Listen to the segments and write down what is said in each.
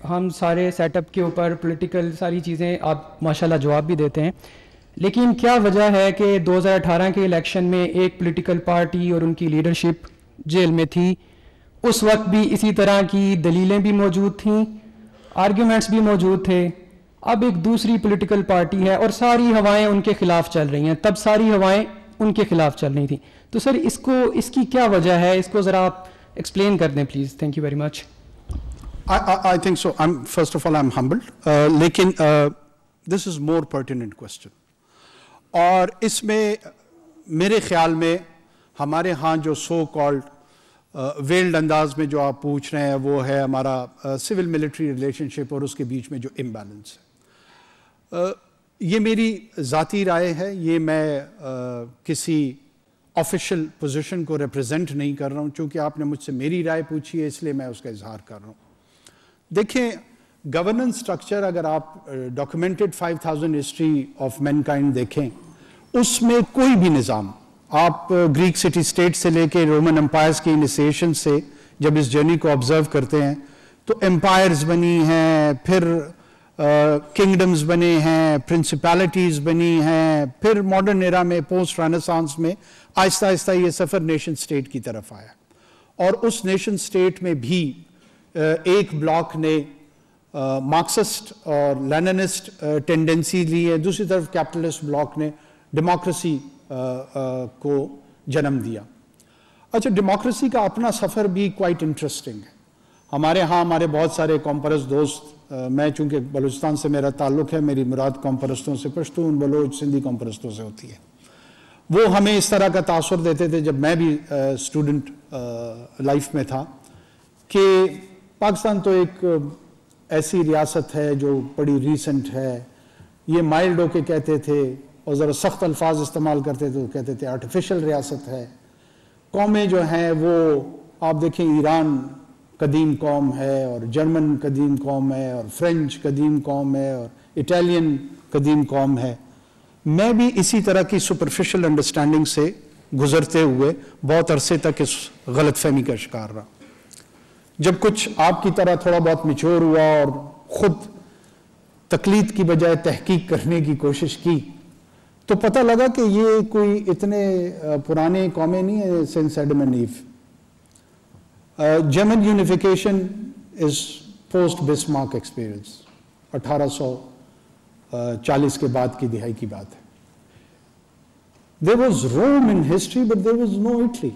ہم سارے set up کے اوپر پولیٹیکل ساری چیزیں آپ ماشاءاللہ جواب بھی دیتے ہیں، لیکن کیا وجہ ہے کہ 2018 کے الیکشن میں ایک پولیٹیکل پارٹی اور ان کی لیڈرشپ جیل میں تھی؟ اس وقت بھی اسی طرح کی دلیلیں بھی موجود تھیں، آرگیومنٹس بھی موجود تھے۔ اب ایک دوسری پولیٹیکل پارٹی ہے اور ساری ہوائیں ان کے خلاف چل رہی ہیں، تب ساری ہوائیں ان کے خلاف چل رہی تھیں۔ تو سر اس کی کیا وجہ ہے؟ اس کو ذرا آپ ایکسپلین کر دیں please. Thank you very much. I think so. First of all, I'm humbled. لیکن this is more pertinent question. اور اس میں میرے خیال میں ہمارے ہاں جو سو کالڈ ویلڈ انداز میں جو آپ پوچھ رہے ہیں وہ ہے ہمارا سول ملٹری ریلیشن شپ اور اس کے بیچ میں جو امبیلنس ہے. یہ میری ذاتی رائے ہے، یہ میں کسی آفیشیل پوزیشن کو ریپرزینٹ نہیں کر رہا ہوں، چونکہ آپ نے مجھ سے میری رائے پوچھی ہے اس لیے میں اس کا اظہار کر رہا ہوں. دیکھیں، گورننس سٹرکچر اگر آپ documented 5000 history of mankind دیکھیں، اس میں کوئی بھی نظام، آپ گریک سٹی اسٹیٹ سے لے کے رومن امپائرز کی انیسیشن سے جب اس جرنی کو آبزرو کرتے ہیں تو امپائرز بنی ہیں، پھر کنگڈمز بنے ہیں، پرنسپیلٹیز بنی ہیں، پھر ماڈرن ایرا میں پوسٹ رینیسانس میں آہستہ آہستہ یہ سفر نیشن سٹیٹ کی طرف آیا. اور اس نیشن سٹیٹ میں بھی ایک بلاک نے مارکسسٹ اور لیننسٹ ٹینڈنسی لی ہے، دوسری طرف کیپٹلسٹ بلاک نے ڈیموکریسی کو جنم دیا. اچھا، ڈیموکریسی کا اپنا سفر بھی کوائٹ انٹرسٹنگ ہے. ہمارے ہاں ہمارے بہت سارے قوم پرست دوست، میں چونکہ بلوچستان سے میرا تعلق ہے، میری مراد قوم پرستوں سے پشتون، بلوچ، سندھی قوم پرستوں سے ہوتی ہے. وہ ہمیں اس طرح کا تاثر دیتے تھے جب میں بھی اسٹوڈنٹ لائف میں تھا کہ پاکستان تو ایک ایسی ریاست ہے جو بڑی ریسنٹ ہے. یہ مائلڈ ہو کے کہتے تھے اور ذرا سخت الفاظ استعمال کرتے تھے، کہتے تھے آرٹیفیشل ریاست ہے. قومیں جو ہیں وہ آپ دیکھیں، ایران قدیم قوم ہے اور جرمن قدیم قوم ہے اور فرینچ قدیم قوم ہے اور اٹالین قدیم قوم ہے. میں بھی اسی طرح کی سپرفیشل انڈرسٹینڈنگ سے گزرتے ہوئے بہت عرصے تک اس غلط فہمی کا شکار رہا. جب کچھ آپ کی طرح تھوڑا بہت میچور ہوا اور خود تقلید کی بجائے تحقیق کرنے کی کوشش کی تو پتہ لگا کہ یہ کوئی اتنے پرانے قومیں نہیں ہیں. سنس ایڈم اینڈ ایو. German unification is post Bismarck experience, 1840 کے بعد کی دہائی کی بات ہے. There was Rome in history, but there was no Italy.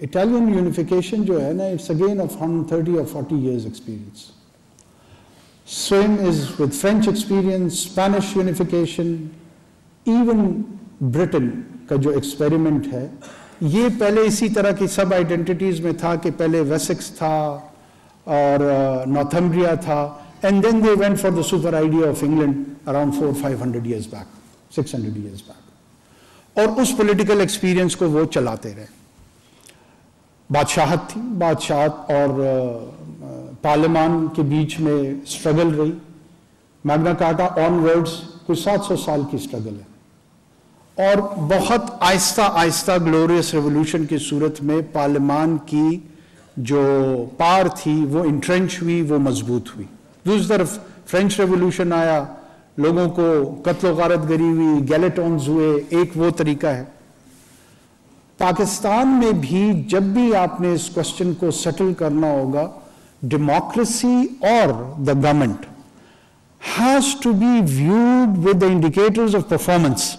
Italian unification جو ہے نا، it's again of 130 or 40 years experience. Same is with French experience, Spanish unification, even Britain کا جو ایکسپیریمنٹ ہے، یہ پہلے اسی طرح کی سب آئیڈینٹیٹیز میں تھا کہ پہلے ویسکس تھا اور نارتھمبریا تھا، and then they went for the super idea of England around 400-500 years back, 600 years back. اور اس پولیٹیکل ایکسپیرینس کو وہ چلاتے رہے. بادشاہت تھی، بادشاہت اور پارلیمان کے بیچ میں سٹرگل رہی. میگنا کارٹا آن ورڈز کچھ 700 سال کی سٹرگل ہے، اور بہت آہستہ آہستہ گلوریس ریولوشن کی صورت میں پارلیمان کی جو پار تھی وہ انٹرنچ ہوئی، وہ مضبوط ہوئی. دوسری طرف فرینچ ریولوشن آیا، لوگوں کو قتل و غارت گری ہوئی، گیلیٹونز ہوئے، ایک وہ طریقہ ہے. پاکستان میں بھی جب بھی آپ نے اس کوسچن کو سیٹل کرنا ہوگا، ڈیموکریسی اور the government has to be viewed with the indicators of performance.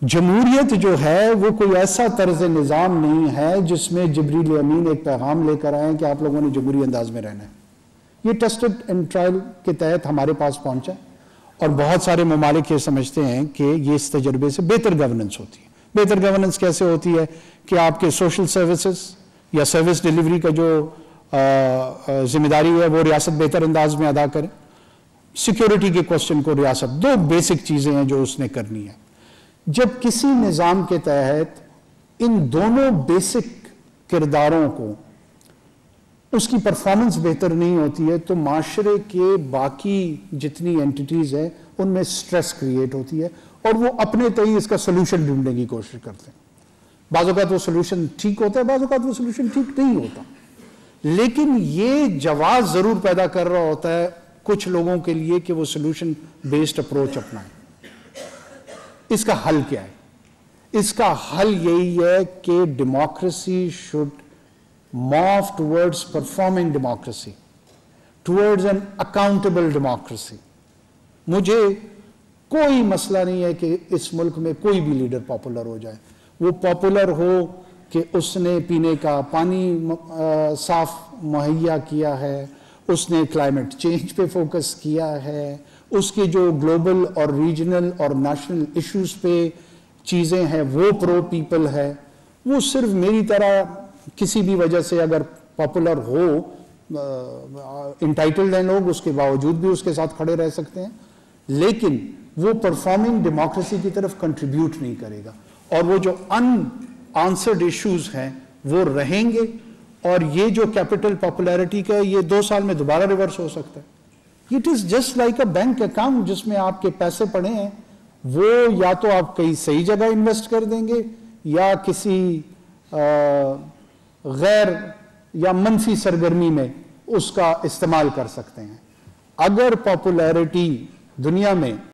جمہوریت جو ہے وہ کوئی ایسا طرز نظام نہیں ہے جس میں جبریل امین ایک پیغام لے کر آئیں کہ آپ لوگوں نے جمہوری انداز میں رہنا ہے. یہ ٹیسٹڈ اینڈ ٹرائل کے تحت ہمارے پاس پہنچا، اور بہت سارے ممالک یہ سمجھتے ہیں کہ یہ اس تجربے سے بہتر گورننس ہوتی ہے. بہتر گورننس کیسے ہوتی ہے کہ آپ کے سوشل سروسز یا سروس ڈیلیوری کا جو ذمہ داری ہے وہ ریاست بہتر انداز میں ادا کرے. سیکیورٹی کے کوسچن کو ریاست، دو بیسک چیزیں ہیں جو اس نے کرنی ہے. جب کسی نظام کے تحت ان دونوں بیسک کرداروں کو اس کی پرفارمنس بہتر نہیں ہوتی ہے تو معاشرے کے باقی جتنی اینٹیٹیز ہیں ان میں سٹریس کریٹ ہوتی ہے، اور وہ اپنے تئیں اس کا سلوشن ڈھونڈنے کی کوشش کرتے ہیں. بعض اوقات وہ سلوشن ٹھیک ہوتا ہے، بعض اوقات وہ سلوشن ٹھیک نہیں ہوتا. لیکن یہ جواز ضرور پیدا کر رہا ہوتا ہے کچھ لوگوں کے لیے کہ وہ سولوشن بیسڈ اپروچ اپنائیں. اس کا حل کیا ہے؟ اس کا حل یہی ہے کہ democracy should morph towards performing democracy, towards an accountable democracy. مجھے کوئی مسئلہ نہیں ہے کہ اس ملک میں کوئی بھی لیڈر پاپولر ہو جائے. وہ پاپولر ہو کہ اس نے پینے کا پانی صاف مہیا کیا ہے, اس نے کلائمیٹ چینج پہ فوکس کیا ہے, اس کی جو گلوبل اور ریجنل اور نیشنل ایشوز پہ چیزیں ہیں وہ پرو پیپل ہے. وہ صرف میری طرح کسی بھی وجہ سے اگر پاپولر ہو, انٹائٹلڈ ہیں لوگ, اس کے باوجود بھی اس کے ساتھ کھڑے رہ سکتے ہیں, لیکن وہ پرفارمنگ ڈیموکریسی کی طرف کنٹریبیوٹ نہیں کرے گا, اور وہ جو ان آنسرڈ ایشوز ہیں وہ رہیں گے. اور یہ جو کیپٹل پاپولیرٹی کا یہ 2 سال میں دوبارہ ریورس ہو سکتا ہے. It is just like a bank account جس میں آپ کے پیسے پڑے ہیں, وہ یا تو آپ کہیں صحیح جگہ انویسٹ کر دیں گے یا کسی غیر یا منفی سرگرمی میں اس کا استعمال کر سکتے ہیں. اگر پاپولیرٹی دنیا میں